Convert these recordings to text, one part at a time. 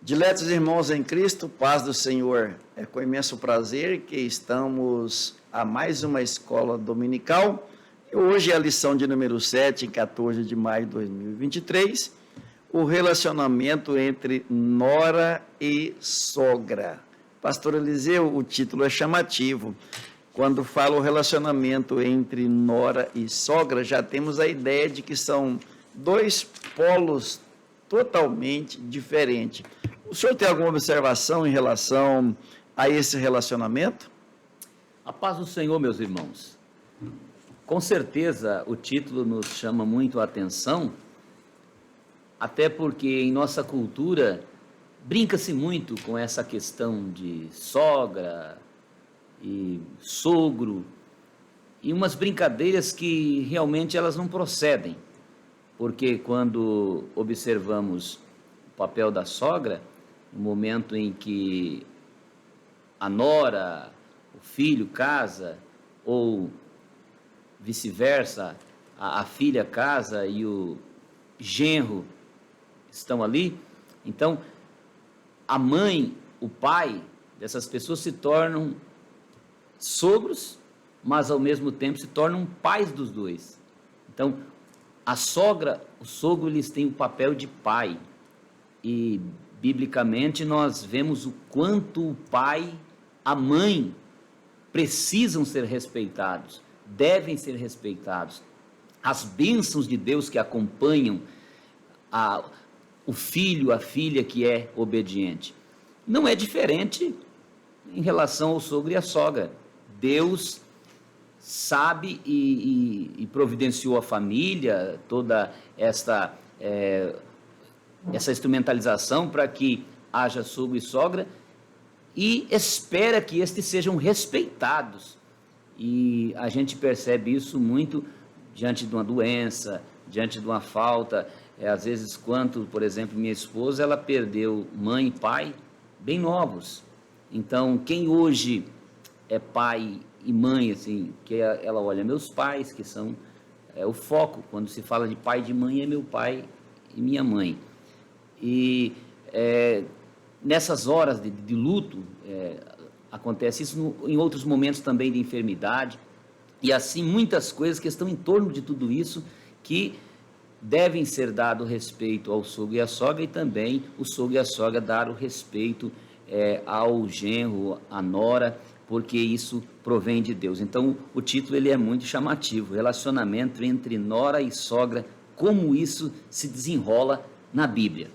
Diletos irmãos em Cristo, paz do Senhor. É com imenso prazer que estamos a mais uma escola dominical. Hoje é a lição de número 7, em 14 de maio de 2023, o relacionamento entre nora e sogra. Pastor Eliseu, o título é chamativo. Quando fala o relacionamento entre nora e sogra, já temos a ideia de que são dois polos totalmente diferentes. O senhor tem alguma observação em relação a esse relacionamento? A paz do Senhor, meus irmãos. Com certeza o título nos chama muito a atenção, até porque em nossa cultura brinca-se muito com essa questão de sogra e sogro, e umas brincadeiras que realmente elas não procedem, porque quando observamos o papel da sogra, no momento em que a nora, o filho casa, ou vice-versa, a filha casa e o genro estão ali, então a mãe, o pai dessas pessoas se tornam sogros, mas ao mesmo tempo se tornam pais dos dois. Então, a sogra, o sogro, eles têm o papel de pai. E, biblicamente, nós vemos o quanto o pai, a mãe, precisam ser respeitados, devem ser respeitados. As bênçãos de Deus que acompanham o filho, a filha que é obediente. Não é diferente em relação ao sogro e à sogra. Deus sabe e providenciou a família, toda essa instrumentalização para que haja sogro e sogra, e espera que estes sejam respeitados. E a gente percebe isso muito diante de uma doença, diante de uma falta. Às vezes, quanto, por exemplo, minha esposa, ela perdeu mãe e pai bem novos. Então, quem hoje é pai e mãe, assim, que ela olha meus pais, que são o foco, quando se fala de pai e de mãe, é meu pai e minha mãe. E nessas horas de luto, acontece isso em outros momentos também de enfermidade, e assim muitas coisas que estão em torno de tudo isso, que devem ser dado respeito ao sogro e à sogra, e também o sogro e a sogra dar o respeito ao genro, à nora, porque isso provém de Deus. Então, o título ele é muito chamativo, relacionamento entre nora e sogra, como isso se desenrola na Bíblia.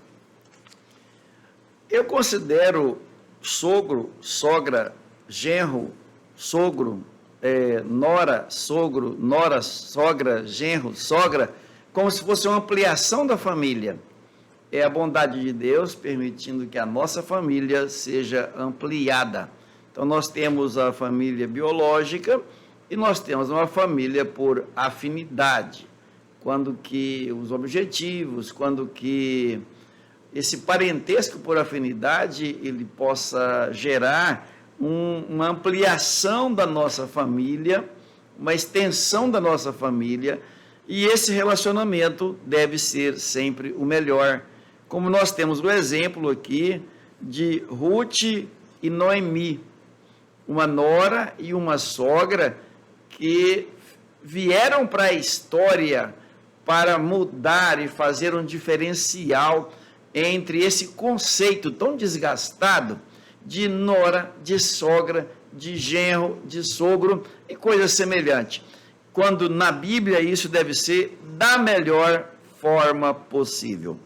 Eu considero sogro, sogra, genro, sogro, nora, sogro, nora, sogra, genro, sogra, como se fosse uma ampliação da família. É a bondade de Deus permitindo que a nossa família seja ampliada. Então, nós temos a família biológica e nós temos uma família por afinidade. Quando que os objetivos, quando que esse parentesco por afinidade, ele possa gerar uma ampliação da nossa família, uma extensão da nossa família, e esse relacionamento deve ser sempre o melhor. Como nós temos o exemplo aqui de Ruth e Noemi, uma nora e uma sogra que vieram para a história para mudar e fazer um diferencial entre esse conceito tão desgastado de nora, de sogra, de genro, de sogro e coisa semelhante. Quando na Bíblia isso deve ser da melhor forma possível.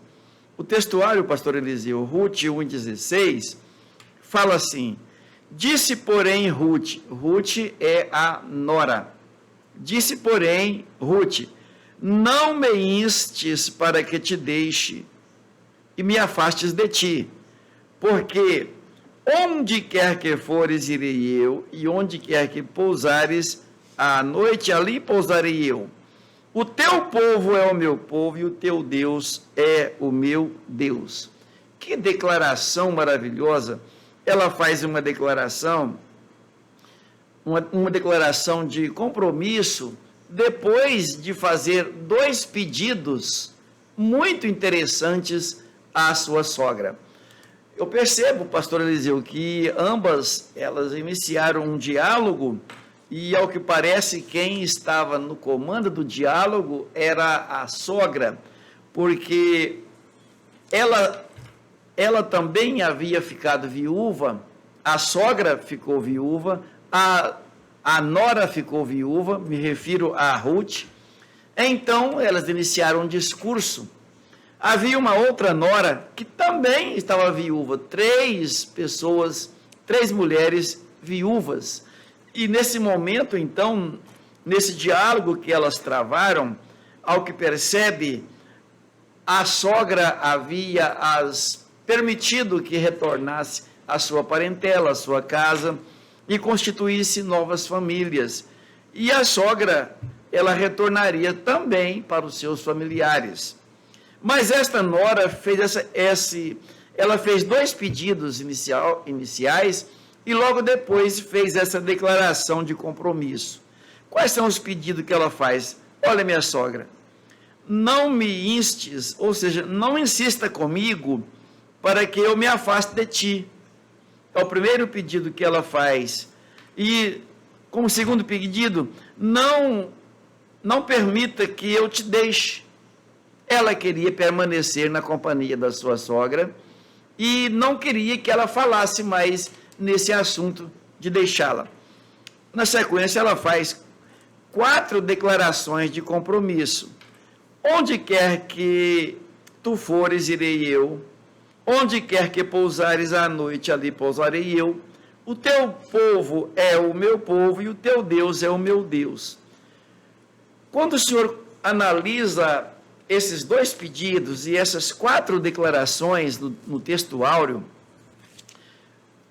O textuário, pastor Eliseu, Ruth 1,16, fala assim: disse, porém, Ruth é a nora, disse, porém, Ruth, não me instes para que te deixe e me afastes de ti, porque onde quer que fores, irei eu, e onde quer que pousares, à noite ali pousarei eu. O teu povo é o meu povo, e o teu Deus é o meu Deus. Que declaração maravilhosa! Ela faz uma declaração de compromisso, depois de fazer dois pedidos muito interessantes à sua sogra. Eu percebo, pastor Eliseu, que ambas elas iniciaram um diálogo e, ao que parece, quem estava no comando do diálogo era a sogra, porque ela também havia ficado viúva, a sogra ficou viúva, a nora ficou viúva, me refiro a Ruth. Então, elas iniciaram um discurso. Havia uma outra nora que também estava viúva, três mulheres viúvas. E nesse momento, então, nesse diálogo que elas travaram, ao que percebe, a sogra havia as permitido que retornasse à sua parentela, à sua casa, e constituísse novas famílias. E a sogra, ela retornaria também para os seus familiares. Mas esta nora ela fez dois pedidos iniciais e logo depois fez essa declaração de compromisso. Quais são os pedidos que ela faz? Olha, minha sogra, não me instes, ou seja, não insista comigo para que eu me afaste de ti. É o primeiro pedido que ela faz. E, como segundo pedido, não permita que eu te deixe. Ela queria permanecer na companhia da sua sogra e não queria que ela falasse mais nesse assunto de deixá-la. Na sequência, ela faz 4 declarações de compromisso. Onde quer que tu fores, irei eu. Onde quer que pousares à noite, ali pousarei eu. O teu povo é o meu povo e o teu Deus é o meu Deus. Quando o Senhor analisa esses 2 pedidos e essas 4 declarações no texto áureo,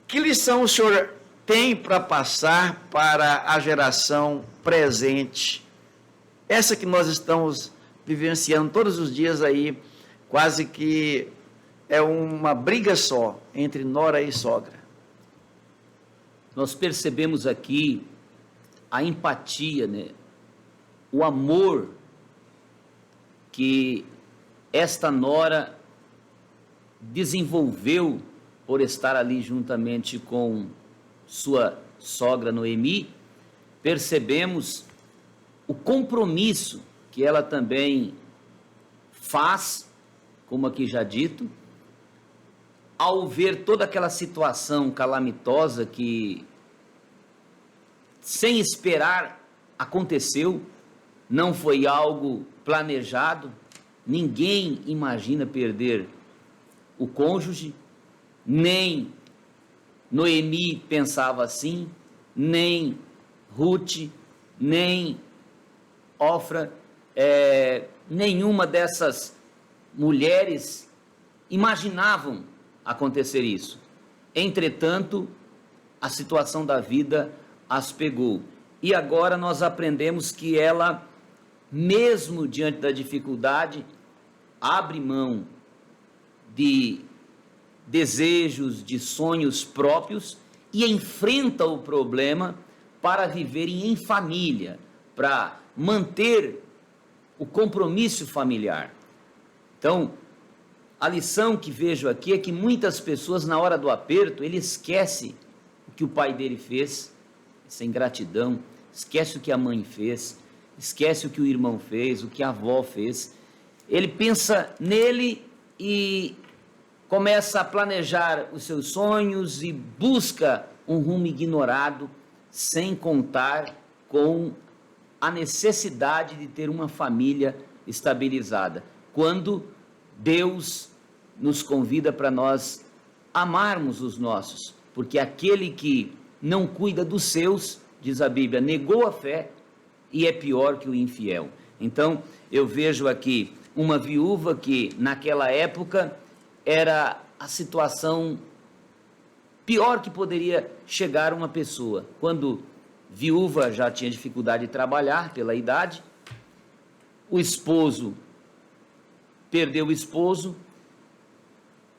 que lição o Senhor tem para passar para a geração presente? Essa que nós estamos vivenciando todos os dias aí, quase que é uma briga só entre nora e sogra. Nós percebemos aqui a empatia, né? O amor que esta nora desenvolveu por estar ali juntamente com sua sogra Noemi. Percebemos o compromisso que ela também faz, como aqui já dito, ao ver toda aquela situação calamitosa que, sem esperar, aconteceu. Não foi algo planejado, ninguém imagina perder o cônjuge, nem Noemi pensava assim, nem Ruth, nem Ofra, nenhuma dessas mulheres imaginavam acontecer isso. Entretanto, a situação da vida as pegou. E agora nós aprendemos que ela, mesmo diante da dificuldade, abre mão de desejos, de sonhos próprios e enfrenta o problema para viverem em família, para manter o compromisso familiar. Então, a lição que vejo aqui é que muitas pessoas, na hora do aperto, ele esquece o que o pai dele fez, essa ingratidão, esquece o que a mãe fez, esquece o que o irmão fez, o que a avó fez. Ele pensa nele e começa a planejar os seus sonhos e busca um rumo ignorado, sem contar com a necessidade de ter uma família estabilizada. Quando Deus nos convida para nós amarmos os nossos, porque aquele que não cuida dos seus, diz a Bíblia, negou a fé e é pior que o infiel. Então, eu vejo aqui uma viúva que, naquela época, era a situação pior que poderia chegar uma pessoa. Quando viúva já tinha dificuldade de trabalhar pela idade, o esposo perdeu o esposo,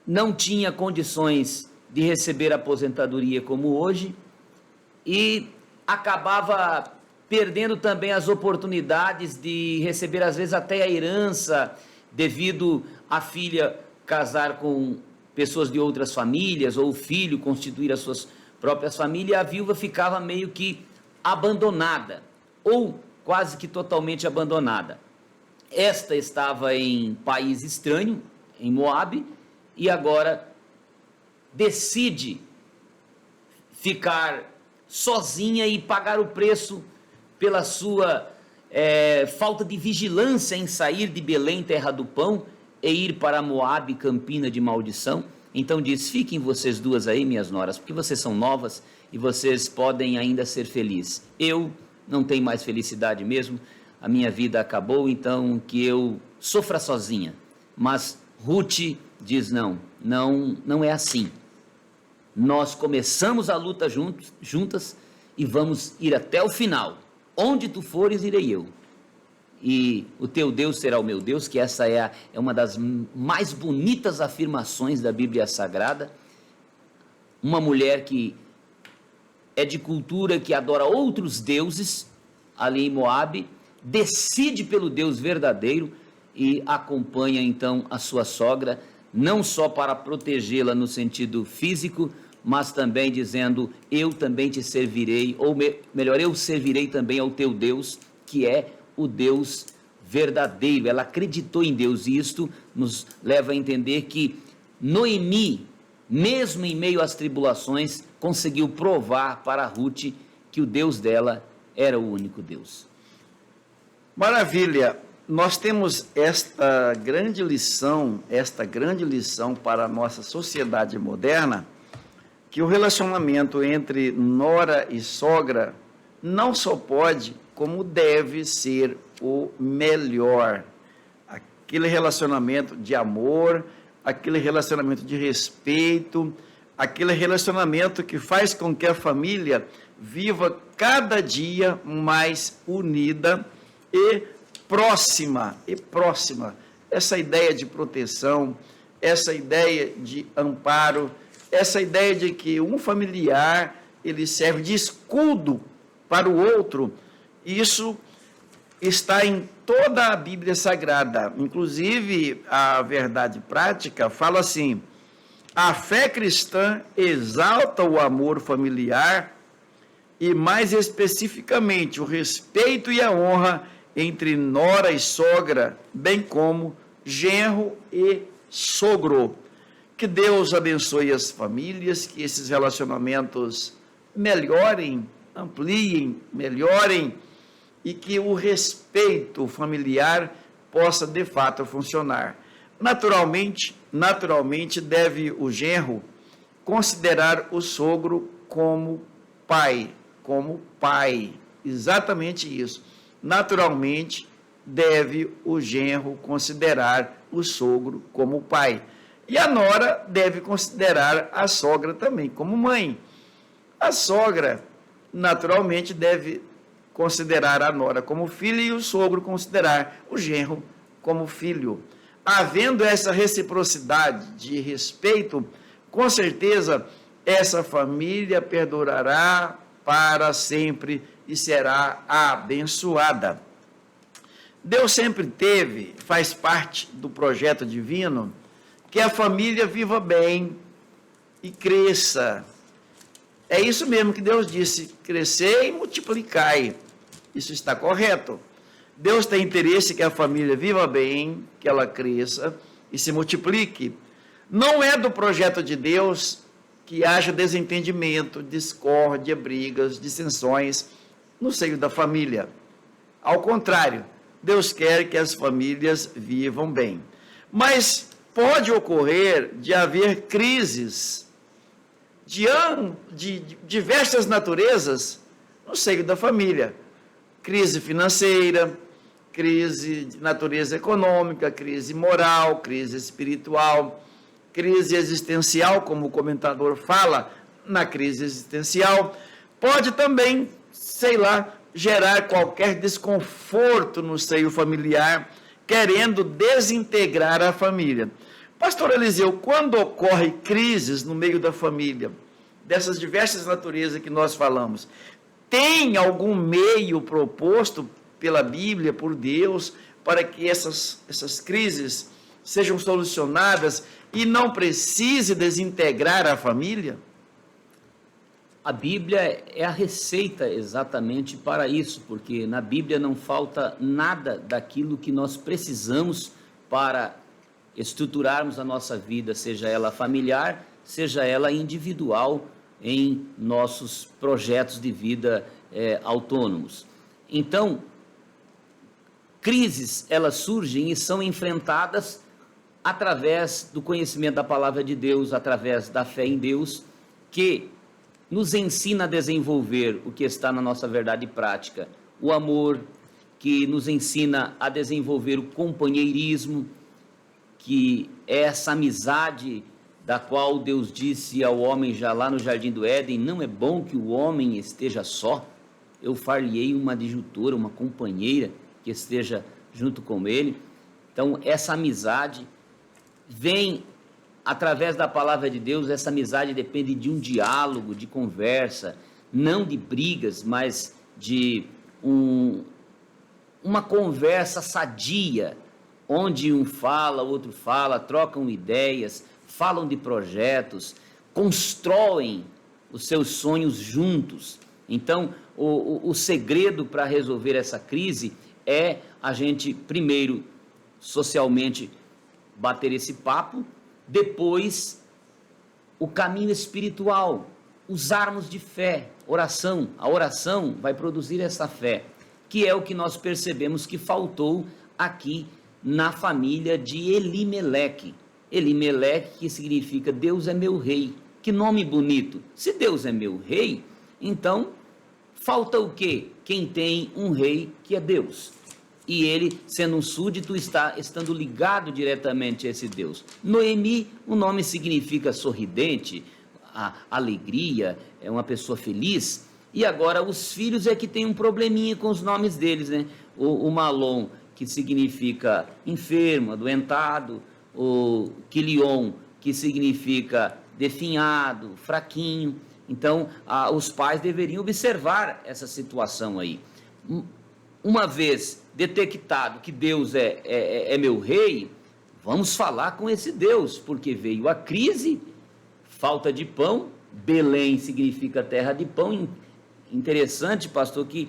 não tinha condições de receber aposentadoria como hoje e acabava perdendo também as oportunidades de receber, às vezes, até a herança, devido a filha casar com pessoas de outras famílias, ou o filho constituir as suas próprias famílias, a viúva ficava meio que abandonada, ou quase que totalmente abandonada. Esta estava em país estranho, em Moabe, e agora decide ficar sozinha e pagar o preço pela sua falta de vigilância em sair de Belém, terra do pão, e ir para Moabe, campina de maldição. Então diz: fiquem vocês duas aí, minhas noras, porque vocês são novas e vocês podem ainda ser felizes. Eu não tenho mais felicidade mesmo, a minha vida acabou, então que eu sofra sozinha. Mas Ruth diz: não é assim. Nós começamos a luta juntas e vamos ir até o final. Onde tu fores, irei eu. E o teu Deus será o meu Deus, que essa é uma das mais bonitas afirmações da Bíblia Sagrada. Uma mulher que é de cultura, que adora outros deuses, ali em Moabe, decide pelo Deus verdadeiro e acompanha então a sua sogra, não só para protegê-la no sentido físico, mas também dizendo: eu também te servirei, ou melhor, eu servirei também ao teu Deus, que é o Deus verdadeiro. Ela acreditou em Deus, e isto nos leva a entender que Noemi, mesmo em meio às tribulações, conseguiu provar para Ruth que o Deus dela era o único Deus. Maravilha! Nós temos esta grande lição para a nossa sociedade moderna, que o relacionamento entre nora e sogra não só pode, como deve ser o melhor. Aquele relacionamento de amor, aquele relacionamento de respeito, aquele relacionamento que faz com que a família viva cada dia mais unida e próxima. Essa ideia de proteção, essa ideia de amparo, essa ideia de que um familiar ele serve de escudo para o outro, isso está em toda a Bíblia Sagrada. Inclusive, a verdade prática fala assim: a fé cristã exalta o amor familiar e, mais especificamente, o respeito e a honra entre nora e sogra, bem como genro e sogro. Que Deus abençoe as famílias, que esses relacionamentos melhorem, ampliem, melhorem, e que o respeito familiar possa de fato funcionar. Naturalmente deve o genro considerar o sogro como pai, exatamente isso. Naturalmente deve o genro considerar o sogro como pai. E a nora deve considerar a sogra também como mãe. A sogra, naturalmente, deve considerar a nora como filha e o sogro considerar o genro como filho. Havendo essa reciprocidade de respeito, com certeza essa família perdurará para sempre e será abençoada. Deus sempre faz parte do projeto divino, que a família viva bem e cresça. É isso mesmo que Deus disse: crescer e multiplicai. Isso está correto. Deus tem interesse que a família viva bem, que ela cresça e se multiplique. Não é do projeto de Deus que haja desentendimento, discórdia, brigas, dissensões no seio da família. Ao contrário, Deus quer que as famílias vivam bem. Mas pode ocorrer de haver crises de diversas naturezas no seio da família. Crise financeira, crise de natureza econômica, crise moral, crise espiritual, crise existencial, como o comentador fala, na crise existencial. Pode também, gerar qualquer desconforto no seio familiar, querendo desintegrar a família. Pastor Eliseu, quando ocorre crises no meio da família, dessas diversas naturezas que nós falamos, tem algum meio proposto pela Bíblia, por Deus, para que essas crises sejam solucionadas e não precise desintegrar a família? A Bíblia é a receita exatamente para isso, porque na Bíblia não falta nada daquilo que nós precisamos para estruturarmos a nossa vida, seja ela familiar, seja ela individual, em nossos projetos de vida autônomos. Então, crises, elas surgem e são enfrentadas através do conhecimento da palavra de Deus, através da fé em Deus, que nos ensina a desenvolver o que está na nossa verdade prática, o amor, que nos ensina a desenvolver o companheirismo, que é essa amizade da qual Deus disse ao homem já lá no Jardim do Éden: não é bom que o homem esteja só, eu far-lhe-ei uma adjutora, uma companheira que esteja junto com ele. Então, essa amizade vem através da palavra de Deus. Essa amizade depende de um diálogo, de conversa, não de brigas, mas de uma conversa sadia, onde um fala, o outro fala, trocam ideias, falam de projetos, constroem os seus sonhos juntos. Então, o segredo para resolver essa crise é a gente, primeiro, socialmente, bater esse papo, depois, o caminho espiritual, usarmos de fé, oração. A oração vai produzir essa fé, que é o que nós percebemos que faltou aqui na família de Elimeleque. Elimeleque, que significa Deus é meu rei. Que nome bonito! Se Deus é meu rei, então falta o quê? Quem tem um rei que é Deus. E ele, sendo um súdito, estando ligado diretamente a esse Deus. Noemi, o nome significa sorridente, alegria, é uma pessoa feliz. E agora os filhos é que tem um probleminha com os nomes deles, né? O Malom, que significa enfermo, adoentado. O Quilion, que significa definhado, fraquinho. Então, os pais deveriam observar essa situação aí. Uma vez detectado que Deus é meu rei, vamos falar com esse Deus, porque veio a crise, falta de pão. Belém significa terra de pão. Interessante, pastor, que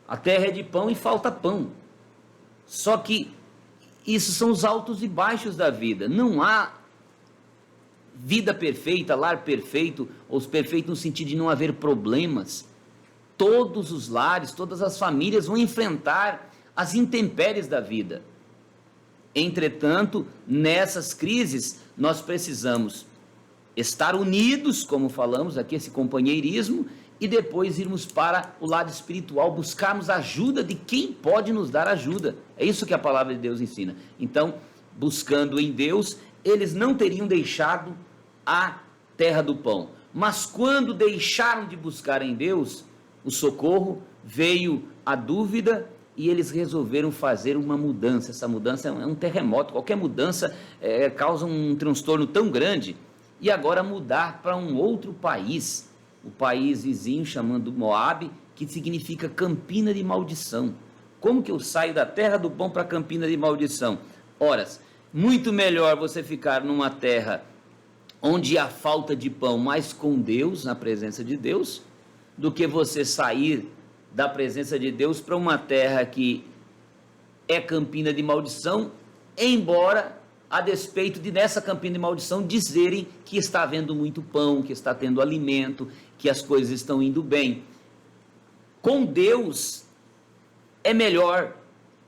a terra é de pão e falta pão. Só que isso são os altos e baixos da vida. Não há vida perfeita, lar perfeito, ou perfeito no sentido de não haver problemas. Todos os lares, todas as famílias vão enfrentar as intempéries da vida. Entretanto, nessas crises, nós precisamos estar unidos, como falamos aqui, esse companheirismo, e depois irmos para o lado espiritual, buscarmos ajuda de quem pode nos dar ajuda. É isso que a palavra de Deus ensina. Então, buscando em Deus, eles não teriam deixado a terra do pão. Mas quando deixaram de buscar em Deus o socorro, veio a dúvida e eles resolveram fazer uma mudança. Essa mudança é um terremoto. Qualquer mudança causa um transtorno tão grande. E agora mudar para um outro país, o país vizinho, chamando Moabe, que significa campina de maldição. Como que eu saio da terra do pão para a campina de maldição? Ora, muito melhor você ficar numa terra onde há falta de pão, mas com Deus, na presença de Deus, do que você sair da presença de Deus para uma terra que é campina de maldição, embora, a despeito de nessa campina de maldição dizerem que está havendo muito pão, que está tendo alimento, que as coisas estão indo bem. Com Deus é melhor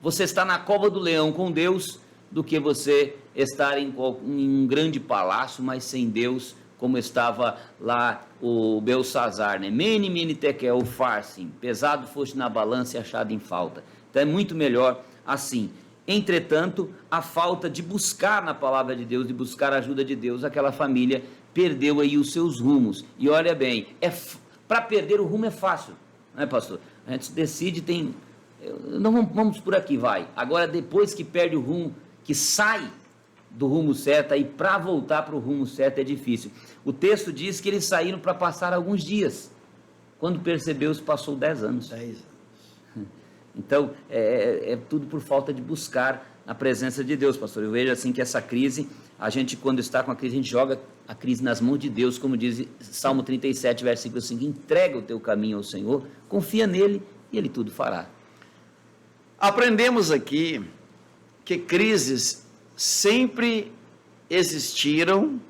você estar na cova do leão com Deus do que você estar em um grande palácio, mas sem Deus, como estava lá o Belsazar, né? Mene, mene, tekel, farsim, pesado foste na balança e achado em falta. Então é muito melhor assim. Entretanto, a falta de buscar na palavra de Deus, de buscar a ajuda de Deus, aquela família perdeu aí os seus rumos. E olha bem, para perder o rumo é fácil, não é, pastor? A gente decide, não vamos por aqui, vai. Agora, depois que perde o rumo, que sai do rumo certo, aí para voltar para o rumo certo é difícil. O texto diz que eles saíram para passar alguns dias. Quando percebeu, se passou 10 anos. 10 anos. Então, é tudo por falta de buscar na presença de Deus, pastor. Eu vejo assim que essa crise, a gente quando está com a crise, a gente joga a crise nas mãos de Deus, como diz Salmo 37, versículo 5, entrega o teu caminho ao Senhor, confia nele e ele tudo fará. Aprendemos aqui que crises sempre existiram,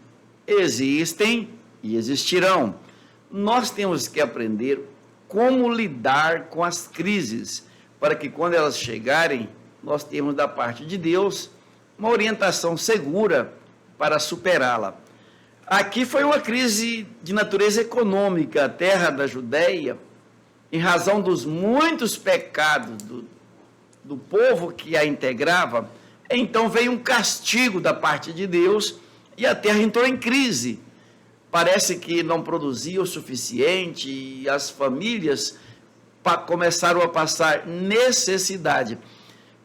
existem e existirão. Nós temos que aprender como lidar com as crises, para que quando elas chegarem, nós temos da parte de Deus uma orientação segura para superá-la. Aqui foi uma crise de natureza econômica, a terra da Judéia, em razão dos muitos pecados do povo que a integrava, então veio um castigo da parte de Deus e a terra entrou em crise. Parece que não produzia o suficiente e as famílias começaram a passar necessidade.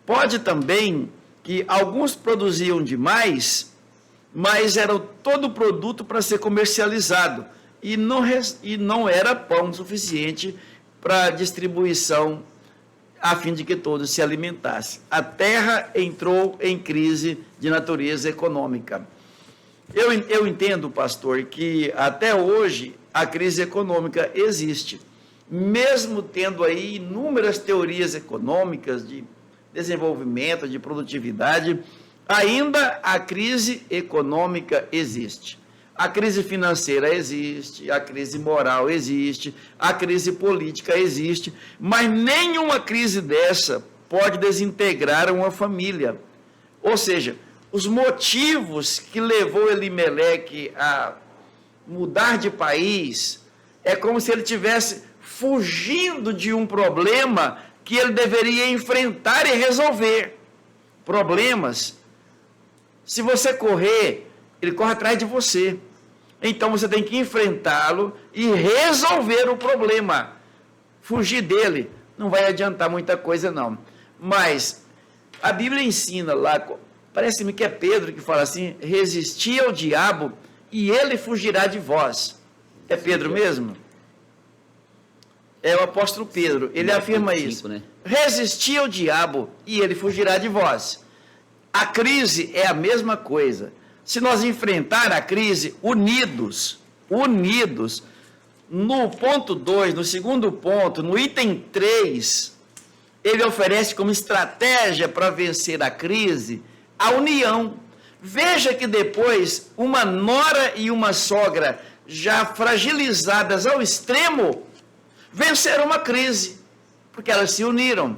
Pode também que alguns produziam demais, mas era todo o produto para ser comercializado e não era pão suficiente para distribuição a fim de que todos se alimentassem. A terra entrou em crise de natureza econômica. Eu entendo, pastor, que até hoje a crise econômica existe, mesmo tendo aí inúmeras teorias econômicas de desenvolvimento, de produtividade, ainda a crise econômica existe. A crise financeira existe, a crise moral existe, a crise política existe, mas nenhuma crise dessa pode desintegrar uma família. Ou seja, os motivos que levou Elimeleque a mudar de país é como se ele estivesse fugindo de um problema que ele deveria enfrentar e resolver. Problemas, se você correr, ele corre atrás de você. Então você tem que enfrentá-lo e resolver o problema. Fugir dele não vai adiantar muita coisa não. Mas a Bíblia ensina lá, parece-me que é Pedro que fala assim, resistir ao diabo e ele fugirá de vós. É Pedro mesmo? É o apóstolo Pedro, ele afirma isso. Né? Resistir ao diabo e ele fugirá de vós. A crise é a mesma coisa. Se nós enfrentar a crise unidos, no ponto 2, no segundo ponto, no item 3, ele oferece como estratégia para vencer a crise a união. Veja que depois, uma nora e uma sogra já fragilizadas ao extremo, venceram uma crise, porque elas se uniram.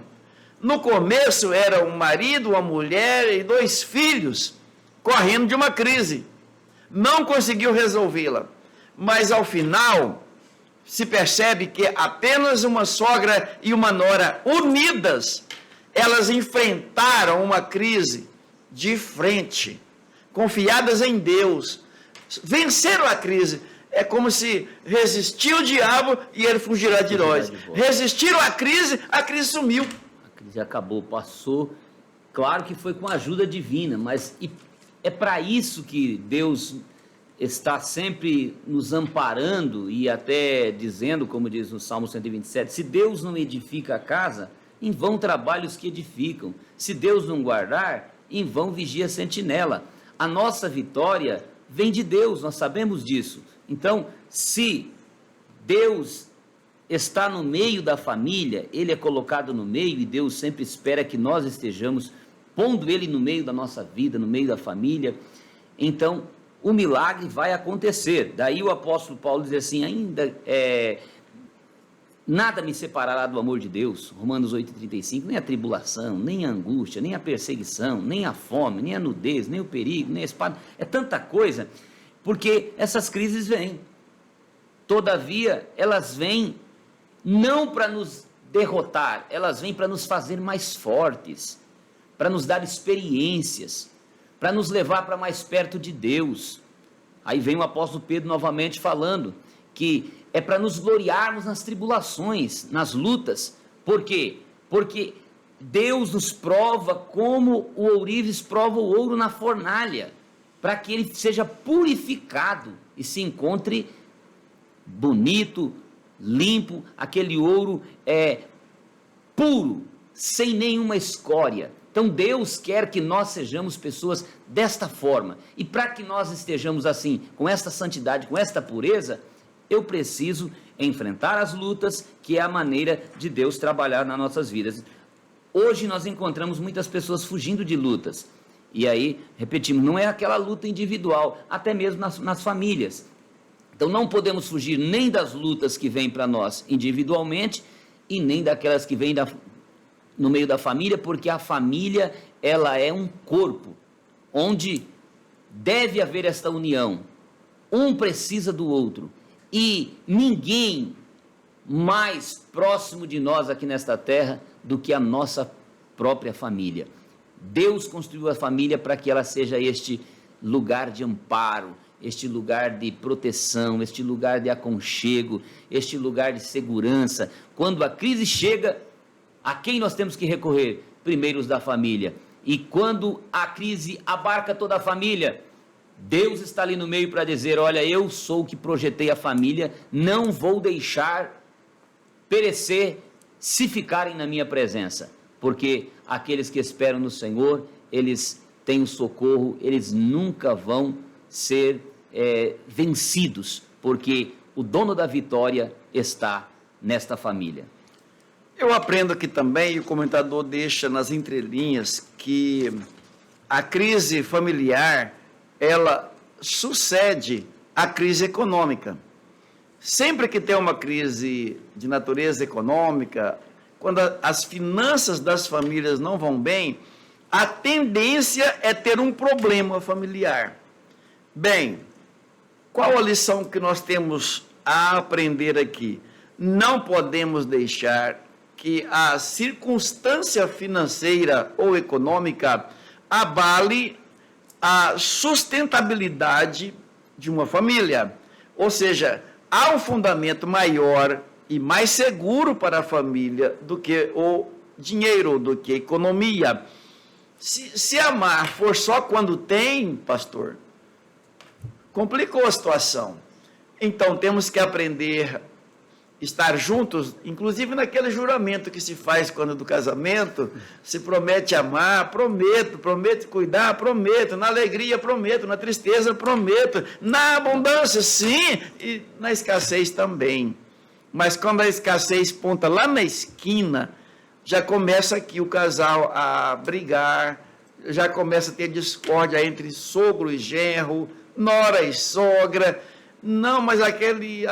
No começo era um marido, uma mulher e 2 filhos, correndo de uma crise. Não conseguiu resolvê-la. Mas ao final, se percebe que apenas uma sogra e uma nora unidas, elas enfrentaram uma crise de frente, confiadas em Deus, venceram a crise. É como se resistiu o diabo e ele fugirá de nós. Resistiram à crise, a crise sumiu. A crise acabou, passou. Claro que foi com a ajuda divina, mas é para isso que Deus está sempre nos amparando e até dizendo, como diz no Salmo 127, se Deus não edifica a casa, em vão trabalham os que edificam. Se Deus não guardar, em vão vigia a sentinela. A nossa vitória vem de Deus, nós sabemos disso. Então, se Deus está no meio da família, Ele é colocado no meio e Deus sempre espera que nós estejamos pondo Ele no meio da nossa vida, no meio da família, então o milagre vai acontecer. Daí o apóstolo Paulo diz assim, ainda nada me separará do amor de Deus, Romanos 8,35, nem a tribulação, nem a angústia, nem a perseguição, nem a fome, nem a nudez, nem o perigo, nem a espada, é tanta coisa, porque essas crises vêm. Todavia, elas vêm não para nos derrotar, elas vêm para nos fazer mais fortes, para nos dar experiências, para nos levar para mais perto de Deus. Aí vem o apóstolo Pedro novamente falando que é para nos gloriarmos nas tribulações, nas lutas. Por quê? Porque Deus nos prova como o ourives prova o ouro na fornalha, para que ele seja purificado e se encontre bonito, limpo, aquele ouro puro, sem nenhuma escória. Então Deus quer que nós sejamos pessoas desta forma. E para que nós estejamos assim, com esta santidade, com esta pureza, eu preciso enfrentar as lutas, que é a maneira de Deus trabalhar nas nossas vidas. Hoje nós encontramos muitas pessoas fugindo de lutas. E aí, repetimos, não é aquela luta individual, até mesmo nas famílias. Então não podemos fugir nem das lutas que vêm para nós individualmente e nem daquelas que vêm no meio da família, porque a família, ela é um corpo, onde deve haver esta união. Um precisa do outro. E ninguém mais próximo de nós aqui nesta terra do que a nossa própria família. Deus construiu a família para que ela seja este lugar de amparo, este lugar de proteção, este lugar de aconchego, este lugar de segurança. Quando a crise chega, a quem nós temos que recorrer? Primeiro os da família. E quando a crise abarca toda a família, Deus está ali no meio para dizer: olha, eu sou o que projetei a família, não vou deixar perecer se ficarem na minha presença, porque aqueles que esperam no Senhor, eles têm o socorro, eles nunca vão ser vencidos, porque o dono da vitória está nesta família. Eu aprendo aqui também, e o comentador deixa nas entrelinhas, que a crise familiar, ela sucede à crise econômica. Sempre que tem uma crise de natureza econômica, quando as finanças das famílias não vão bem, a tendência é ter um problema familiar. Bem, qual a lição que nós temos a aprender aqui? Não podemos deixar que a circunstância financeira ou econômica abale a sustentabilidade de uma família. Ou seja, há um fundamento maior e mais seguro para a família do que o dinheiro, do que a economia. Se amar for só quando tem, pastor, complicou a situação. Então temos que aprender a estar juntos, inclusive naquele juramento que se faz quando do casamento, se promete amar, prometo cuidar, prometo, na alegria prometo, na tristeza prometo, na abundância sim, e na escassez também. Mas quando a escassez ponta lá na esquina, já começa aqui o casal a brigar, já começa a ter discórdia entre sogro e genro, nora e sogra. Não, mas aquele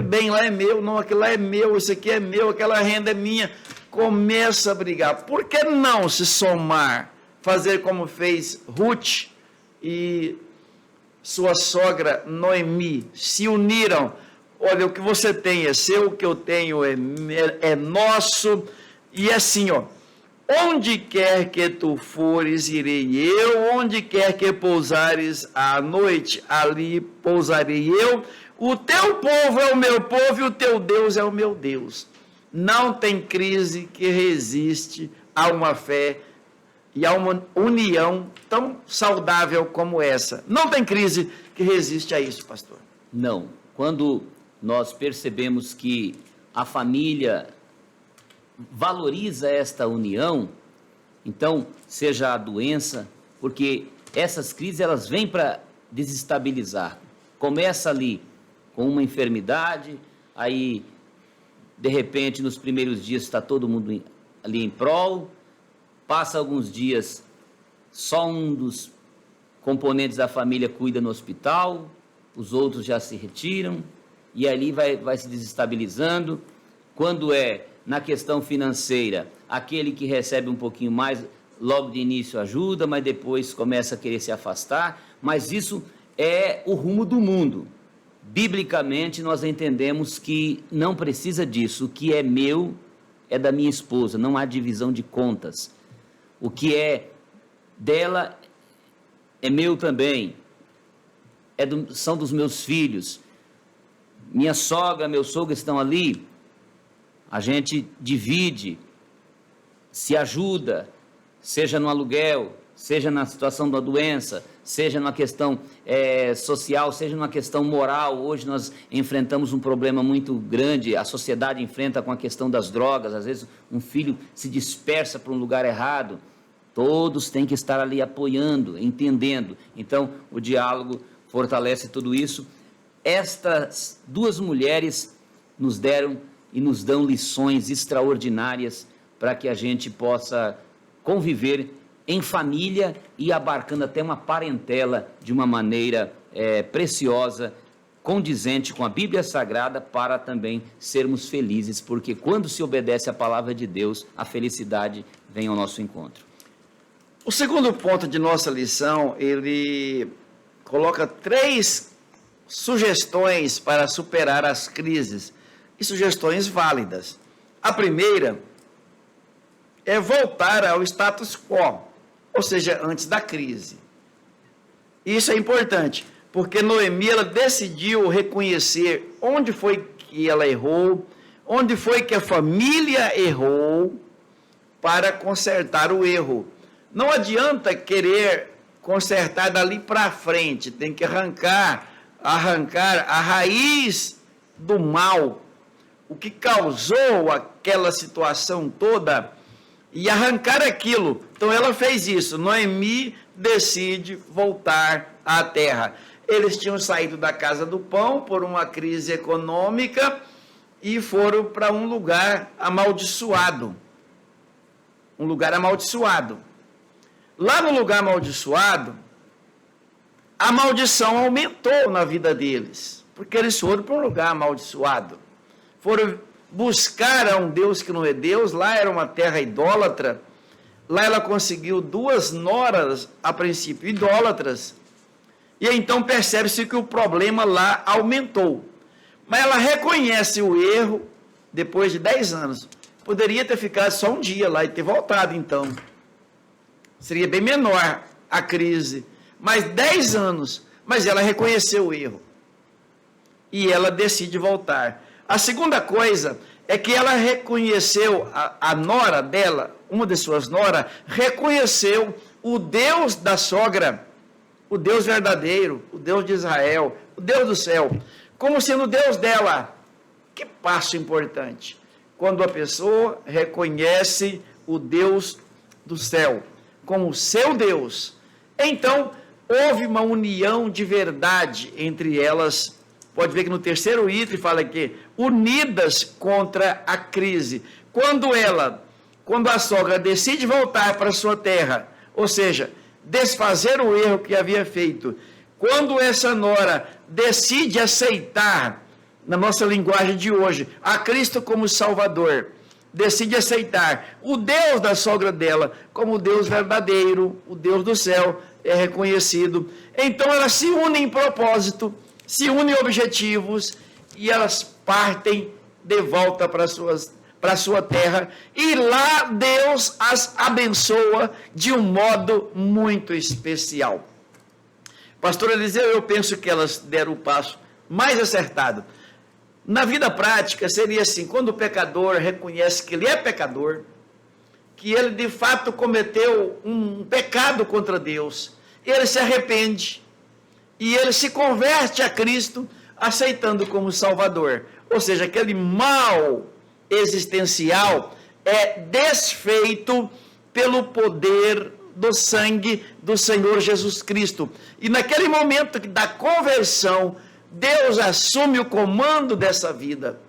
bem lá é meu, não, aquele lá é meu, esse aqui é meu, aquela renda é minha. Começa a brigar. Por que não se somar, fazer como fez Ruth e sua sogra Noemi, se uniram? Olha, o que você tem é seu, o que eu tenho é nosso. E assim, ó, onde quer que tu fores, irei eu, onde quer que pousares à noite, ali pousarei eu. O teu povo é o meu povo e o teu Deus é o meu Deus. Não tem crise que resiste a uma fé e a uma união tão saudável como essa. Não tem crise que resiste a isso, pastor. Não. Quando nós percebemos que a família valoriza esta união, então, seja a doença, porque essas crises elas vêm para desestabilizar. Começa ali com uma enfermidade, aí, de repente, nos primeiros dias está todo mundo ali em prol, passa alguns dias, só um dos componentes da família cuida no hospital, os outros já se retiram, e ali vai se desestabilizando. Quando é na questão financeira, aquele que recebe um pouquinho mais, logo de início ajuda, mas depois começa a querer se afastar, mas isso é o rumo do mundo. Biblicamente, nós entendemos que não precisa disso. O que é meu é da minha esposa, não há divisão de contas. O que é dela é meu também, são dos meus filhos. Minha sogra, meu sogro estão ali, a gente divide, se ajuda, seja no aluguel, seja na situação da doença, seja numa questão social, seja numa questão moral. Hoje nós enfrentamos um problema muito grande, a sociedade enfrenta com a questão das drogas, às vezes um filho se dispersa para um lugar errado, todos têm que estar ali apoiando, entendendo. Então, o diálogo fortalece tudo isso. Estas duas mulheres nos deram e nos dão lições extraordinárias para que a gente possa conviver em família e abarcando até uma parentela de uma maneira preciosa, condizente com a Bíblia Sagrada, para também sermos felizes, porque quando se obedece à palavra de Deus, a felicidade vem ao nosso encontro. O segundo ponto de nossa lição, ele coloca 3 sugestões para superar as crises, e sugestões válidas. A primeira é voltar ao status quo, ou seja, antes da crise. Isso é importante, porque Noemi, ela decidiu reconhecer onde foi que ela errou, onde foi que a família errou, para consertar o erro. Não adianta querer consertar dali para frente, tem que arrancar a raiz do mal, o que causou aquela situação toda, e arrancar aquilo. Então ela fez isso. Noemi decide voltar à terra. Eles tinham saído da casa do pão por uma crise econômica e foram para um lugar amaldiçoado. Um lugar amaldiçoado. Lá no lugar amaldiçoado, a maldição aumentou na vida deles, porque eles foram para um lugar amaldiçoado. Foram buscar a um Deus que não é Deus. Lá era uma terra idólatra. Lá ela conseguiu 2 noras, a princípio, idólatras. E então percebe-se que o problema lá aumentou. Mas ela reconhece o erro depois de 10 anos. Poderia ter ficado só um dia lá e ter voltado, então. Seria bem menor a crise. Mas 10 anos. Mas ela reconheceu o erro. E ela decide voltar. A segunda coisa é que ela reconheceu, a nora dela, uma de suas noras, reconheceu o Deus da sogra, o Deus verdadeiro, o Deus de Israel, o Deus do céu, como sendo o Deus dela. Que passo importante, quando a pessoa reconhece o Deus do céu como seu Deus. Então, houve uma união de verdade entre elas. Pode ver que no terceiro item fala aqui, unidas contra a crise. Quando a sogra decide voltar para sua terra, ou seja, desfazer o erro que havia feito, quando essa nora decide aceitar, na nossa linguagem de hoje, a Cristo como Salvador, decide aceitar o Deus da sogra dela como o Deus verdadeiro, o Deus do céu, é reconhecido. Então elas se unem em propósito, se unem objetivos, e elas partem de volta para a sua terra, e lá Deus as abençoa de um modo muito especial. Pastor Eliseu, eu penso que elas deram o passo mais acertado. Na vida prática seria assim, quando o pecador reconhece que ele é pecador, que ele de fato cometeu um pecado contra Deus, ele se arrepende, e ele se converte a Cristo, aceitando como Salvador. Ou seja, aquele mal existencial é desfeito pelo poder do sangue do Senhor Jesus Cristo. E naquele momento da conversão, Deus assume o comando dessa vida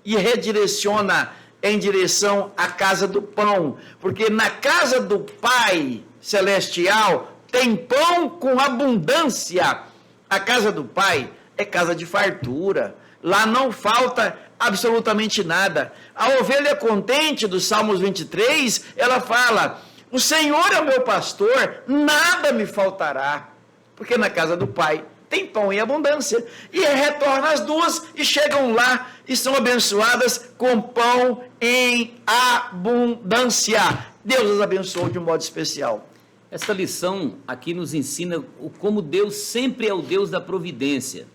e redireciona em direção à casa do pão. Porque na casa do Pai Celestial tem pão com abundância. A casa do Pai é casa de fartura. Lá não falta absolutamente nada. A ovelha contente do Salmos 23, ela fala: o Senhor é o meu pastor, nada me faltará. Porque na casa do Pai tem pão em abundância. E retorna as duas e chegam lá e são abençoadas com pão em abundância. Deus as abençoou de um modo especial. Essa lição aqui nos ensina como Deus sempre é o Deus da providência.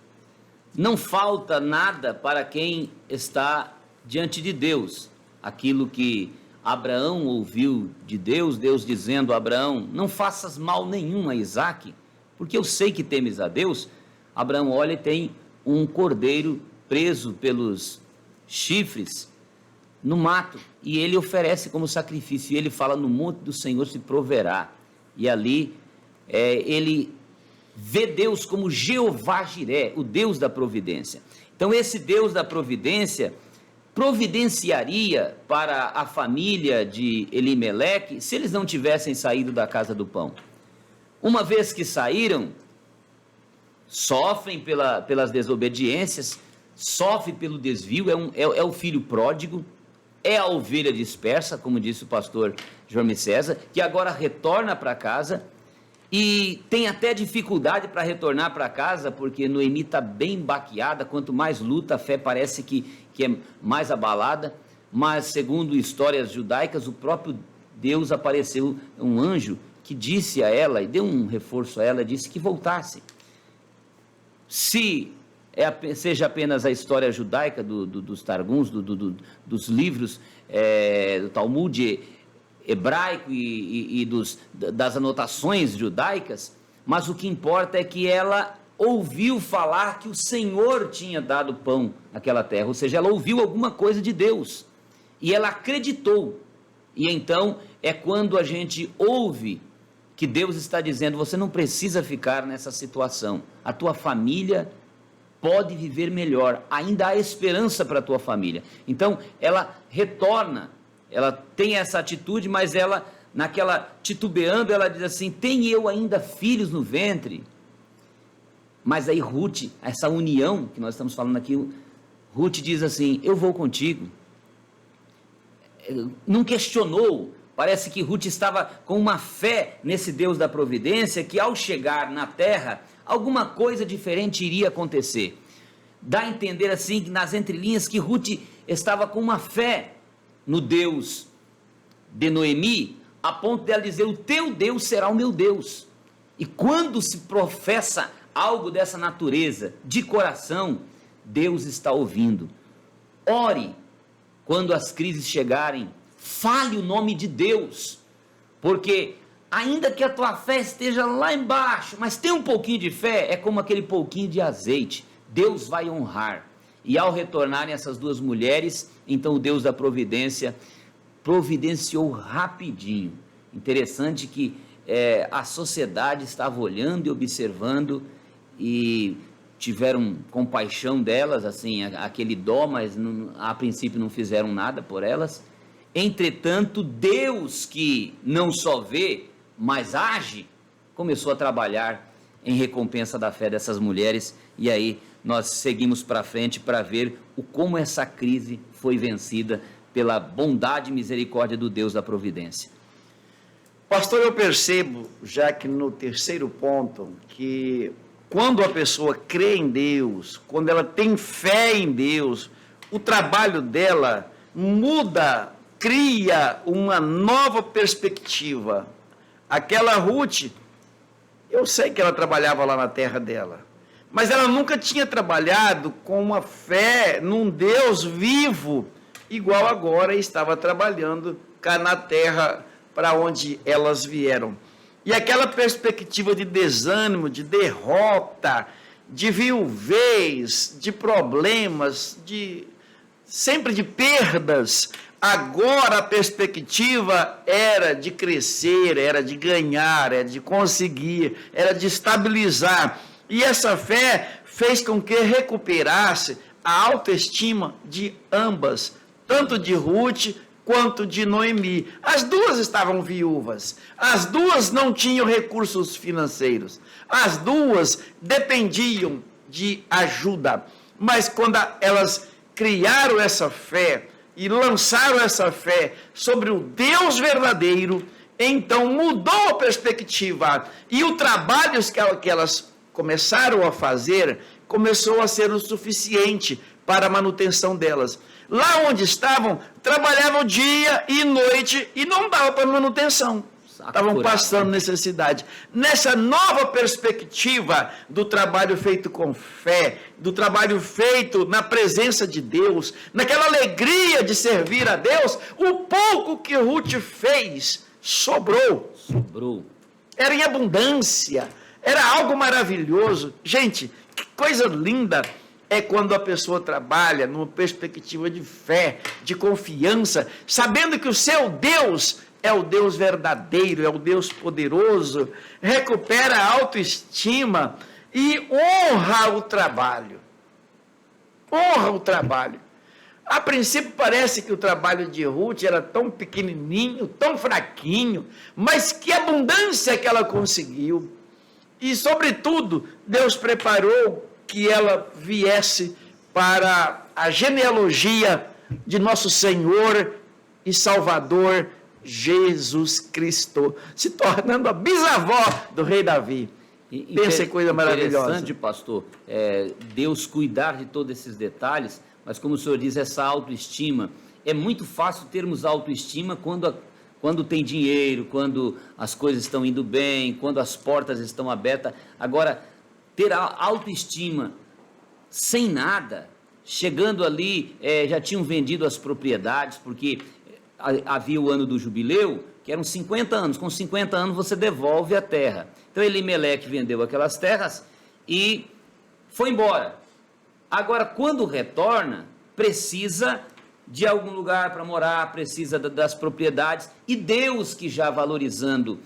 Não falta nada para quem está diante de Deus. Aquilo que Abraão ouviu de Deus, Deus dizendo a Abraão: não faças mal nenhum a Isaque, porque eu sei que temes a Deus. Abraão olha e tem um cordeiro preso pelos chifres no mato, e ele oferece como sacrifício, e ele fala: no monte do Senhor se proverá. E ali ele vê Deus como Jeová Jiré, o Deus da providência. Então esse Deus da providência providenciaria para a família de Elimeleque se eles não tivessem saído da casa do pão. Uma vez que saíram, sofrem pelas desobediências, sofrem pelo desvio, é o filho pródigo, é a ovelha dispersa, como disse o pastor Jorme César, que agora retorna para casa e tem até dificuldade para retornar para casa, porque Noemi está bem baqueada. Quanto mais luta, a fé parece que é mais abalada, mas segundo histórias judaicas, o próprio Deus apareceu, um anjo que disse a ela, e deu um reforço a ela, disse que voltasse. Se seja apenas a história judaica dos Targums, dos livros do Talmud hebraico e das anotações judaicas, mas o que importa é que ela ouviu falar que o Senhor tinha dado pão naquela terra, ou seja, ela ouviu alguma coisa de Deus, e ela acreditou. E então é quando a gente ouve que Deus está dizendo: você não precisa ficar nessa situação, a tua família pode viver melhor, ainda há esperança para a tua família. Então ela retorna, ela tem essa atitude, mas ela, naquela titubeando, ela diz assim: tem eu ainda filhos no ventre? Mas aí Ruth, essa união que nós estamos falando aqui, Ruth diz assim: eu vou contigo. Não questionou. Parece que Ruth estava com uma fé nesse Deus da providência, que ao chegar na terra, alguma coisa diferente iria acontecer. Dá a entender assim, nas entrelinhas, que Ruth estava com uma fé no Deus de Noemi, a ponto de ela dizer: o teu Deus será o meu Deus. E quando se professa algo dessa natureza, de coração, Deus está ouvindo. Ore quando as crises chegarem, fale o nome de Deus, porque ainda que a tua fé esteja lá embaixo, mas tem um pouquinho de fé, é como aquele pouquinho de azeite, Deus vai honrar. E ao retornarem essas duas mulheres, então o Deus da providência providenciou rapidinho. Interessante que a sociedade estava olhando e observando, e tiveram compaixão delas, assim, aquele dó, mas a princípio não fizeram nada por elas. Entretanto, Deus, que não só vê, mas age, começou a trabalhar em recompensa da fé dessas mulheres. E aí nós seguimos para frente para ver como essa crise foi vencida pela bondade e misericórdia do Deus da providência. Pastor, eu percebo, já que no terceiro ponto, que quando a pessoa crê em Deus, quando ela tem fé em Deus, o trabalho dela muda, cria uma nova perspectiva. Aquela Ruth, eu sei que ela trabalhava lá na terra dela, mas ela nunca tinha trabalhado com uma fé num Deus vivo, igual agora estava trabalhando cá na terra para onde elas vieram. E aquela perspectiva de desânimo, de derrota, de viuvez, de problemas, sempre de perdas, agora a perspectiva era de crescer, era de ganhar, era de conseguir, era de estabilizar. E essa fé fez com que recuperasse a autoestima de ambas, tanto de Ruth quanto de Noemi. As duas estavam viúvas, as duas não tinham recursos financeiros, as duas dependiam de ajuda, mas quando elas criaram essa fé e lançaram essa fé sobre o Deus verdadeiro, então mudou a perspectiva, e o trabalho que elas começaram a fazer começou a ser o suficiente para a manutenção delas. Lá onde estavam, trabalhavam dia e noite e não dava para manutenção. Estavam passando necessidade. Nessa nova perspectiva do trabalho feito com fé, do trabalho feito na presença de Deus, naquela alegria de servir a Deus, o pouco que Ruth fez sobrou. Sobrou. Era em abundância. Era algo maravilhoso. Gente, que coisa linda é quando a pessoa trabalha numa perspectiva de fé, de confiança, sabendo que o seu Deus é o Deus verdadeiro, é o Deus poderoso, recupera a autoestima e honra o trabalho. Honra o trabalho. A princípio parece que o trabalho de Ruth era tão pequenininho, tão fraquinho, mas que abundância que ela conseguiu. E, sobretudo, Deus preparou que ela viesse para a genealogia de nosso Senhor e Salvador Jesus Cristo, se tornando a bisavó do rei Davi. Pensa em coisa maravilhosa. Interessante, pastor, Deus cuidar de todos esses detalhes, mas como o senhor diz, essa autoestima, é muito fácil termos autoestima quando tem dinheiro, quando as coisas estão indo bem, quando as portas estão abertas. Agora, ter a autoestima sem nada, chegando ali, já tinham vendido as propriedades, porque havia o ano do jubileu, que eram 50 anos, com 50 anos você devolve a terra. Então Elimeleque vendeu aquelas terras e foi embora. Agora, quando retorna, precisa de algum lugar para morar, precisa das propriedades, e Deus, que já valorizando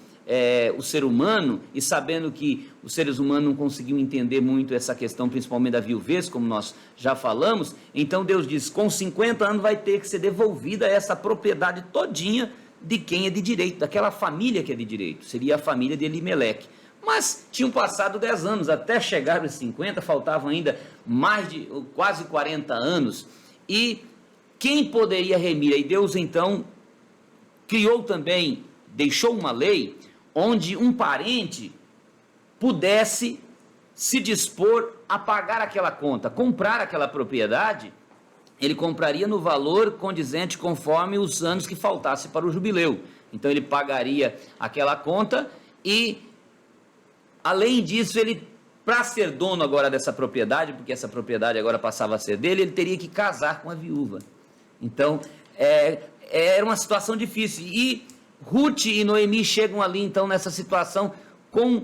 o ser humano, e sabendo que os seres humanos não conseguiam entender muito essa questão, principalmente da viuvez, como nós já falamos, então Deus diz, com 50 anos vai ter que ser devolvida essa propriedade todinha de quem é de direito, daquela família que é de direito, seria a família de Elimeleque. Mas tinham passado 10 anos, até chegar aos 50, faltavam ainda quase 40 anos, e quem poderia remir? E Deus então criou também, deixou uma lei, onde um parente pudesse se dispor a pagar aquela conta, comprar aquela propriedade, ele compraria no valor condizente conforme os anos que faltasse para o jubileu. Então ele pagaria aquela conta e, além disso, ele, para ser dono agora dessa propriedade, porque essa propriedade agora passava a ser dele, ele teria que casar com a viúva. Então, era uma situação difícil. E Ruth e Noemi chegam ali, então, nessa situação, com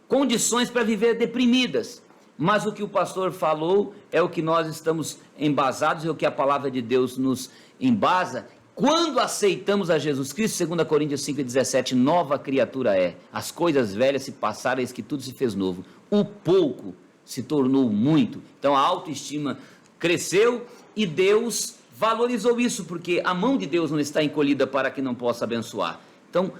condições para viver deprimidas. Mas o que o pastor falou é o que nós estamos embasados, é o que a palavra de Deus nos embasa. Quando aceitamos a Jesus Cristo, 2 Coríntios 5,17, nova criatura é. As coisas velhas se passaram, eis que tudo se fez novo. O pouco se tornou muito. Então a autoestima cresceu e Deus valorizou isso, porque a mão de Deus não está encolhida para que não possa abençoar. Então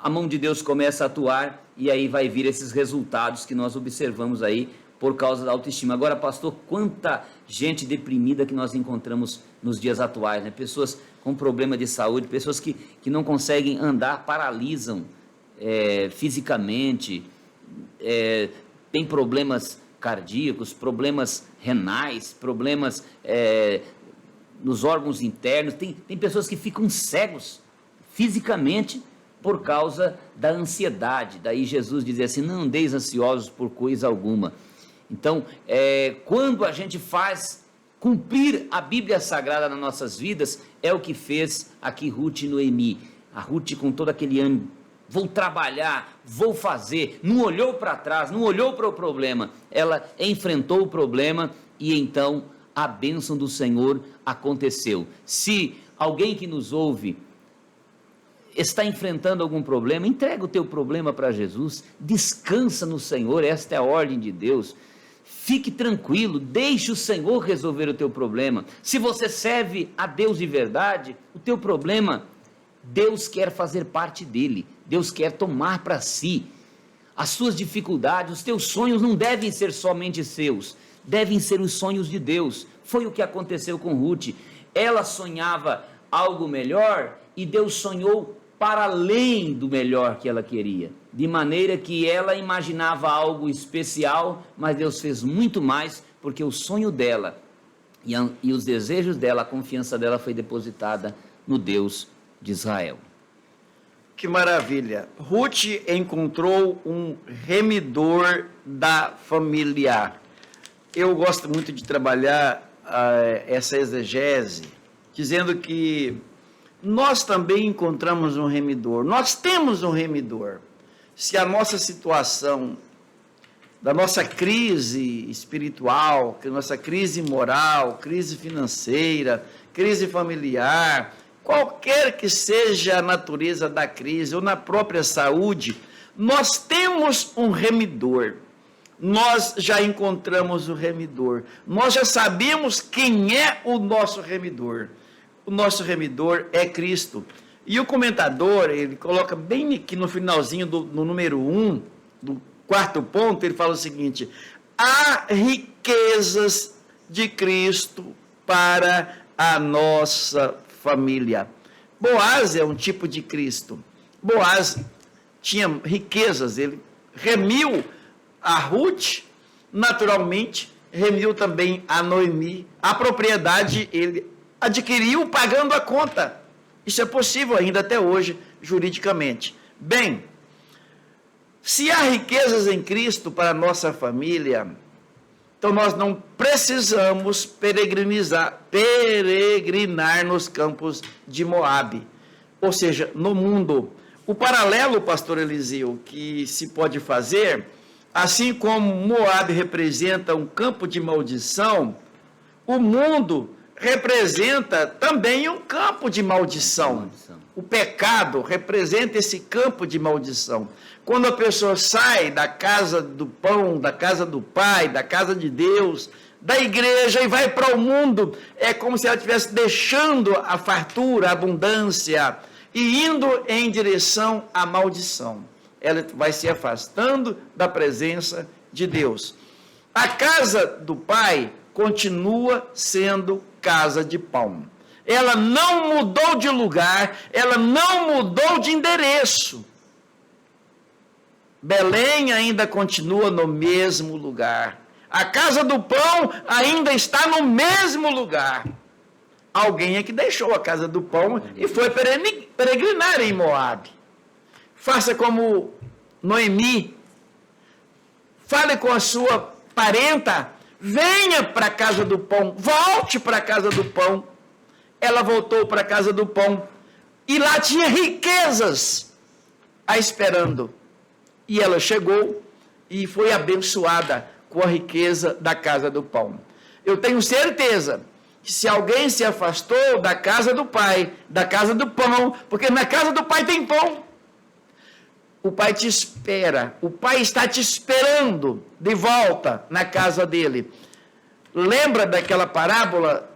a mão de Deus começa a atuar e aí vai vir esses resultados que nós observamos aí por causa da autoestima. Agora, pastor, quanta gente deprimida que nós encontramos nos dias atuais, né? Pessoas com problema de saúde, pessoas que não conseguem andar, paralisam fisicamente, tem problemas cardíacos, problemas renais, problemas nos órgãos internos, tem pessoas que ficam cegos fisicamente por causa da ansiedade. Daí Jesus dizia assim, não andeis ansiosos por coisa alguma. Então, quando a gente faz cumprir a Bíblia Sagrada nas nossas vidas, é o que fez aqui Ruth e Noemi. A Ruth com todo aquele ânimo, vou trabalhar, vou fazer, não olhou para trás, não olhou para o problema, ela enfrentou o problema e então a bênção do Senhor aconteceu. Se alguém que nos ouve está enfrentando algum problema, entrega o teu problema para Jesus, descansa no Senhor, esta é a ordem de Deus. Fique tranquilo, deixe o Senhor resolver o teu problema. Se você serve a Deus de verdade, o teu problema, Deus quer fazer parte dele, Deus quer tomar para si. As suas dificuldades, os teus sonhos não devem ser somente seus, devem ser os sonhos de Deus. Foi o que aconteceu com Ruth. Ela sonhava algo melhor e Deus sonhou para além do melhor que ela queria, de maneira que ela imaginava algo especial, mas Deus fez muito mais, porque o sonho dela e os desejos dela, a confiança dela foi depositada no Deus de Israel. Que maravilha! Ruth encontrou um remidor da família. Eu gosto muito de trabalhar essa exegese, dizendo que nós também encontramos um remidor, nós temos um remidor. Se a nossa situação da nossa crise espiritual, nossa crise moral, crise financeira, crise familiar, qualquer que seja a natureza da crise ou na própria saúde, nós temos um remidor. Nós já encontramos o remidor. Nós já sabemos quem é o nosso remidor. O nosso remidor é Cristo. E o comentador, ele coloca bem aqui no finalzinho no número 1, do 4º ponto, ele fala o seguinte: há riquezas de Cristo para a nossa família. Boaz é um tipo de Cristo. Boaz tinha riquezas, ele remiu a Ruth, naturalmente, remiu também a Noemi. A propriedade ele adquiriu pagando a conta. Isso é possível ainda até hoje, juridicamente. Bem, se há riquezas em Cristo para a nossa família, então nós não precisamos peregrinar nos campos de Moabe, ou seja, no mundo. O paralelo, pastor Eliseu, que se pode fazer, assim como Moabe representa um campo de maldição, o mundo representa também um campo de maldição. O pecado representa esse campo de maldição. Quando a pessoa sai da casa do pão, da casa do Pai, da casa de Deus, da igreja e vai para o mundo, é como se ela estivesse deixando a fartura, a abundância e indo em direção à maldição. Ela vai se afastando da presença de Deus. A casa do Pai continua sendo casa de pão. Ela não mudou de lugar, ela não mudou de endereço. Belém ainda continua no mesmo lugar. A casa do pão ainda está no mesmo lugar. Alguém é que deixou a casa do pão e foi peregrinar em Moabe. Faça como Noemi. Fale com a sua parenta. Venha para a casa do pão. Volte para a casa do pão. Ela voltou para a casa do pão. E lá tinha riquezas a esperando. E ela chegou e foi abençoada com a riqueza da casa do pão. Eu tenho certeza que se alguém se afastou da casa do Pai, da casa do pão, porque na casa do Pai tem pão, o Pai te espera, o Pai está te esperando de volta na casa dele. Lembra daquela parábola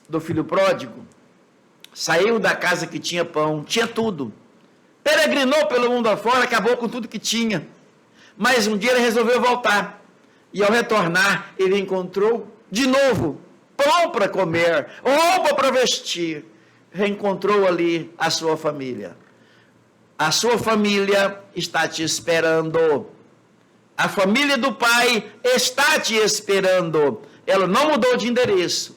do filho pródigo? Saiu da casa que tinha pão, tinha tudo. Peregrinou pelo mundo afora, acabou com tudo que tinha. Mas um dia ele resolveu voltar. E ao retornar, ele encontrou de novo pão para comer, roupa para vestir. Reencontrou ali a sua família. A sua família está te esperando. A família do Pai está te esperando. Ela não mudou de endereço.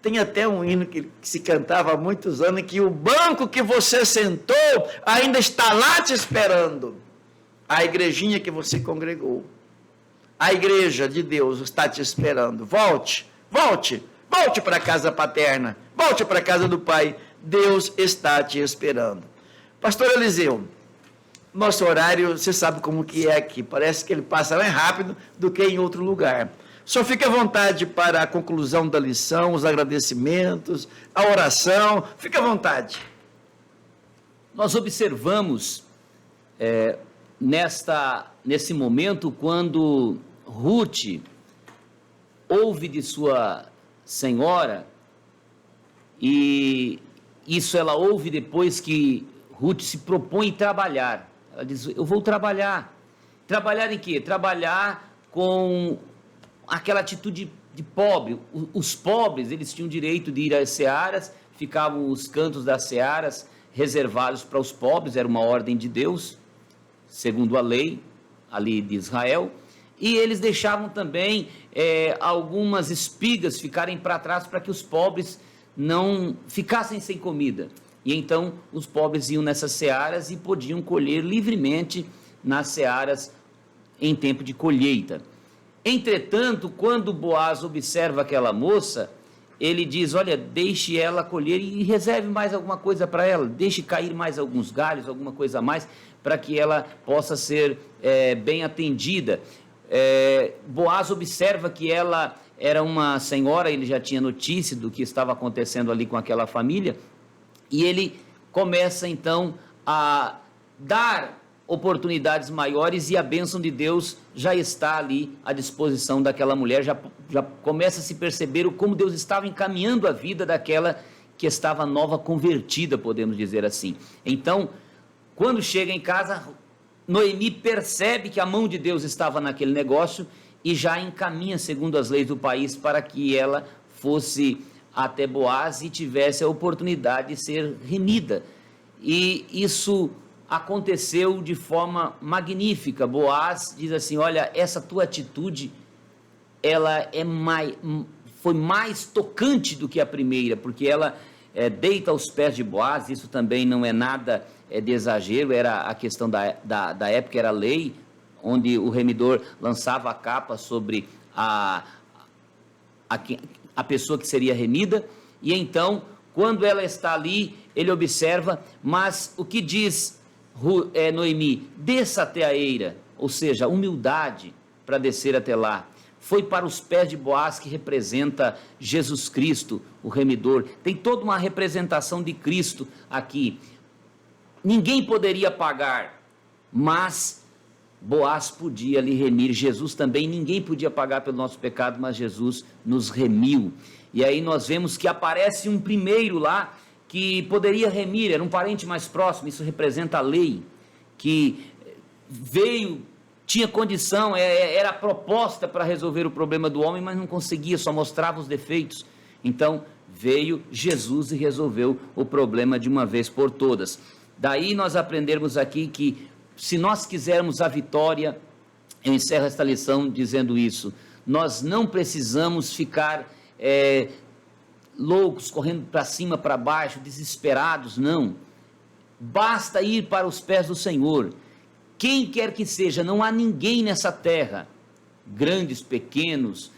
Tem até um hino que se cantava há muitos anos, que o banco que você sentou ainda está lá te esperando. A igrejinha que você congregou. A igreja de Deus está te esperando. Volte, volte, volte para a casa paterna. Volte para a casa do Pai. Deus está te esperando. Pastor Eliseu, nosso horário, você sabe como que é aqui. Parece que ele passa mais rápido do que em outro lugar. Só fique à vontade para a conclusão da lição, os agradecimentos, a oração. Fique à vontade. Nós observamos nesse momento, quando Ruth ouve de sua senhora, e isso ela ouve depois que Ruth se propõe trabalhar. Ela diz: eu vou trabalhar. Trabalhar em quê? Trabalhar com aquela atitude de pobre. Os pobres, eles tinham direito de ir às searas, ficavam os cantos das searas reservados para os pobres, era uma ordem de Deus, segundo a lei ali de Israel, e eles deixavam também algumas espigas ficarem para trás para que os pobres não ficassem sem comida. E então os pobres iam nessas searas e podiam colher livremente nas searas em tempo de colheita. Entretanto, quando Boaz observa aquela moça, ele diz: olha, deixe ela colher e reserve mais alguma coisa para ela, deixe cair mais alguns galhos, alguma coisa a mais, para que ela possa ser bem atendida. Boaz observa que ela era uma senhora, ele já tinha notícia do que estava acontecendo ali com aquela família, e ele começa então a dar oportunidades maiores, e a bênção de Deus já está ali à disposição daquela mulher, já começa a se perceber como Deus estava encaminhando a vida daquela que estava nova convertida, podemos dizer assim. Então, quando chega em casa, Noemi percebe que a mão de Deus estava naquele negócio e já encaminha, segundo as leis do país, para que ela fosse até Boaz e tivesse a oportunidade de ser remida. E isso aconteceu de forma magnífica. Boaz diz assim: olha, essa tua atitude, ela foi mais tocante do que a primeira, porque ela deita aos pés de Boaz. Isso também não é nada de exagero, era a questão da época, era a lei, onde o remidor lançava a capa sobre a pessoa que seria remida, e então, quando ela está ali, ele observa, mas o que diz Noemi? Desça até a eira, ou seja, humildade para descer até lá. Foi para os pés de Boaz, que representa Jesus Cristo, o remidor. Tem toda uma representação de Cristo aqui. Ninguém poderia pagar, mas Boaz podia lhe remir. Jesus também, ninguém podia pagar pelo nosso pecado, mas Jesus nos remiu. E aí nós vemos que aparece um primeiro lá, que poderia remir, era um parente mais próximo. Isso representa a lei, que veio, tinha condição, era proposta para resolver o problema do homem, mas não conseguia, só mostrava os defeitos. Então veio Jesus e resolveu o problema de uma vez por todas. Daí nós aprendermos aqui que, se nós quisermos a vitória, eu encerro esta lição dizendo isso: nós não precisamos ficar loucos, correndo para cima, para baixo, desesperados, não. Basta ir para os pés do Senhor. Quem quer que seja, não há ninguém nessa terra, grandes, pequenos,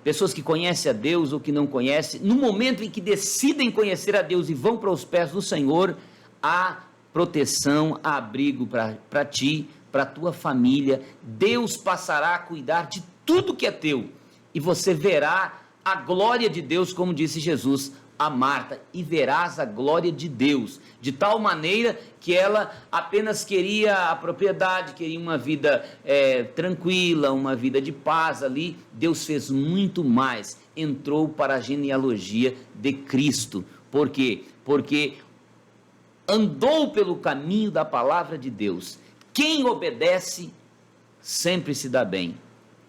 pessoas que conhecem a Deus ou que não conhecem, no momento em que decidem conhecer a Deus e vão para os pés do Senhor, há proteção, há abrigo para ti, para a tua família. Deus passará a cuidar de tudo que é teu, e você verá a glória de Deus, como disse Jesus a Marta, e verás a glória de Deus, de tal maneira que ela apenas queria a propriedade, queria uma vida tranquila, uma vida de paz ali. Deus fez muito mais, entrou para a genealogia de Cristo. Por quê? Porque andou pelo caminho da palavra de Deus. Quem obedece sempre se dá bem,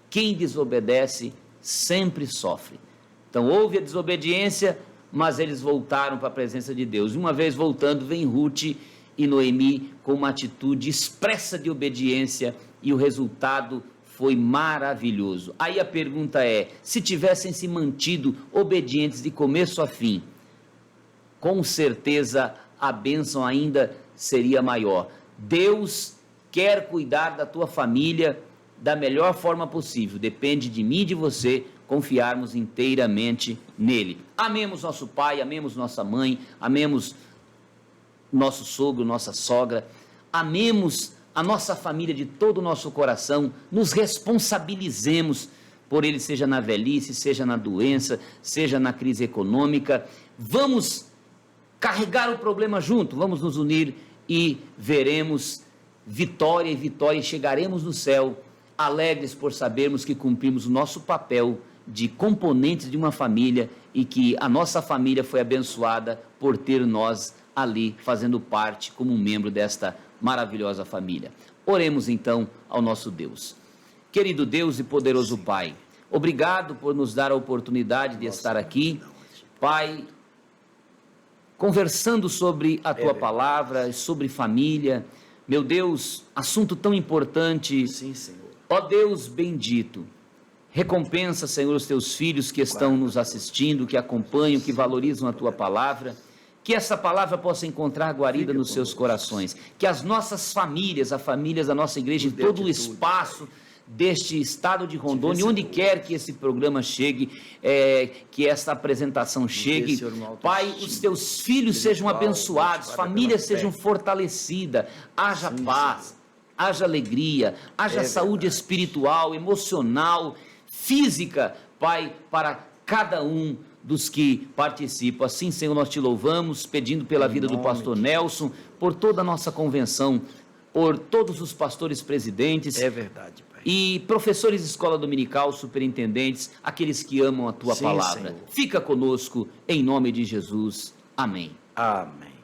quem desobedece sempre sofre. Então houve a desobediência, mas eles voltaram para a presença de Deus. E uma vez voltando, vem Ruth e Noemi com uma atitude expressa de obediência, e o resultado foi maravilhoso. Aí a pergunta é: se tivessem se mantido obedientes de começo a fim, com certeza a bênção ainda seria maior. Deus quer cuidar da tua família da melhor forma possível. Depende de mim e de você confiarmos inteiramente nele. Amemos nosso pai, amemos nossa mãe, amemos nosso sogro, nossa sogra, amemos a nossa família de todo o nosso coração, nos responsabilizemos por ele, seja na velhice, seja na doença, seja na crise econômica. Vamos carregar o problema junto, vamos nos unir e veremos vitória e vitória, e chegaremos no céu alegres por sabermos que cumprimos o nosso papel de componentes de uma família, e que a nossa família foi abençoada por ter nós ali fazendo parte como um membro desta maravilhosa família. Oremos então ao nosso Deus. Querido Deus e poderoso Pai, obrigado por nos dar a oportunidade de estar aqui, Pai, conversando sobre a Tua palavra, sobre família. Meu Deus, assunto tão importante. Sim, Senhor. Ó Deus bendito, recompensa, Senhor, os Teus filhos que estão nos assistindo, que acompanham, que valorizam a Tua palavra. Que essa palavra possa encontrar guarida nos seus corações. Que as nossas famílias, as famílias da nossa igreja, em todo o espaço deste estado de Rondônia, onde quer que esse programa chegue, que esta apresentação chegue, Pai, os Teus filhos sejam abençoados, famílias sejam fortalecidas, haja paz, haja alegria, haja saúde espiritual, emocional, física, Pai, para cada um dos que participam. Assim, Senhor, nós te louvamos, pedindo pela vida do pastor Nelson, por toda a nossa convenção, por todos os pastores presidentes. É verdade, Pai. E professores de escola dominical, superintendentes, aqueles que amam a tua palavra. Senhor. Fica conosco, em nome de Jesus. Amém. Amém.